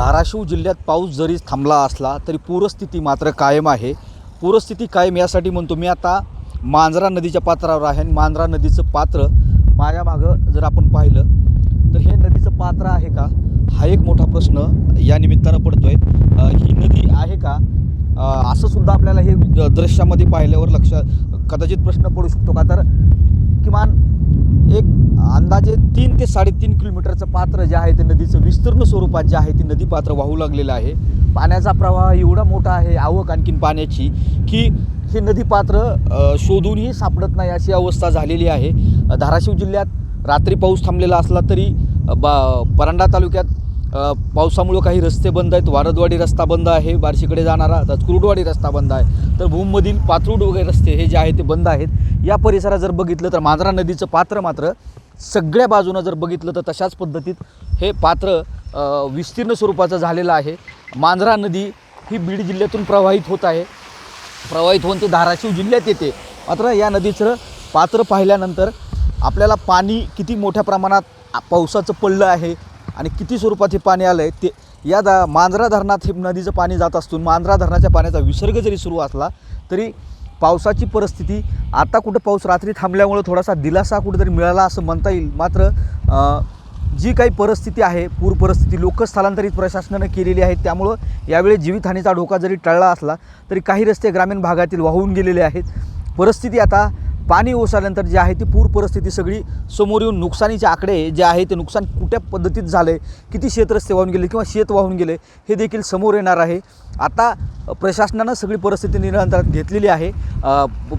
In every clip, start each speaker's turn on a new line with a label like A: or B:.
A: धाराशिव जिल्ह्यात पाऊस जरी थांबला असला तरी पूरस्थिती मात्र कायम आहे. पूरस्थिती कायम यासाठी म्हणतो मी आता मांजरा नदीच्या पात्रावर आहे आणि मांजरा नदीचं पात्र माझ्या मागं जर आपण पाहिलं तर हे नदीचं पात्र आहे का, हा एक मोठा प्रश्न या निमित्तानं पडतोय. ही नदी आहे का असं सुद्धा आपल्याला हे दृश्यामध्ये पाहिल्यावर कदाचित प्रश्न पडू शकतो का. तर किमान एक अंदाजे 3 ते 3.5 किलोमीटरचं पात्र जे आहे ते नदीचं विस्तीर्ण स्वरूपात जे आहे ते नदी पात्र वाहू लागलेलं आहे. पाण्याचा प्रवाह एवढा मोठा आहे, आवक आणखीन पाण्याची, की हे नदी पात्र शोधूनही सापडत नाही अशी अवस्था झालेली आहे. धाराशिव जिल्ह्यात रात्री पाऊस थांबलेला असला तरी परांडा तालुक्यात पावसामुळं काही रस्ते बंद आहेत. वारदवाडी रस्ता बंद आहे बार्शीकडे जाणारा, तर कुरुडवाडी रस्ता बंद आहे, तर भूममधील पात्रूड वगैरे रस्ते हे जे आहे ते बंद आहेत. या परिसरात जर बघितलं तर मांजरा नदीचं पात्र मात्र सगळ्या बाजूनं जर बघितलं तर तशाच पद्धतीत हे पात्र विस्तीर्ण स्वरूपाचं झालेलं आहे. मांजरा नदी ही बीड जिल्ह्यातून प्रवाहित होत आहे, प्रवाहित होऊन ते धाराशिव जिल्ह्यात येते. मात्र या नदीचं पात्र पाहिल्यानंतर आपल्याला पाणी किती मोठ्या प्रमाणात पावसाचं पडलं आहे आणि किती स्वरूपात हे पाणी आलं आहे ते या मांजरा धरणात हे नदीचं पाणी जात असून मांजरा धरणाच्या पाण्याचा विसर्ग जरी सुरू असला तरी पावसाची परिस्थिती आता कुठं पाऊस रात्री थांबल्यामुळं थोडासा दिलासा कुठेतरी मिळाला असं म्हणता येईल. मात्र जी काही परिस्थिती आहे, पूर परिस्थिती लोकस्थलांतरित प्रशासनानं केलेली आहे, त्यामुळं यावेळी जीवितहानीचा धोका जरी टळला असला तरी काही रस्ते ग्रामीण भागातील वाहून गेलेले आहेत. परिस्थिती आता पाणी ओसरल्यानंतर जे आहे ती पूर परिस्थिती सगळी समोर येऊन नुकसानीचे आकडे जे आहे ते नुकसान कुठ्या पद्धतीत झाले, किती शेतरस्ते वाहून गेले किंवा शेत वाहून गेले हे देखील समोर येणार आहे. आता प्रशासनानं सगळी परिस्थिती नियंत्रणात घेतलेली आहे.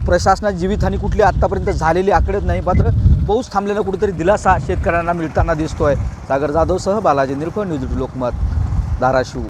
A: प्रशासनात जीवितहानी कुठली आत्तापर्यंत झालेली आकडेच नाही. मात्र पाऊस थांबल्यानं कुठेतरी दिलासा शेतकऱ्यांना मिळताना दिसतोय. सागर जाधवसह बालाजी निरखो, न्यूज लोकमत, धाराशिव.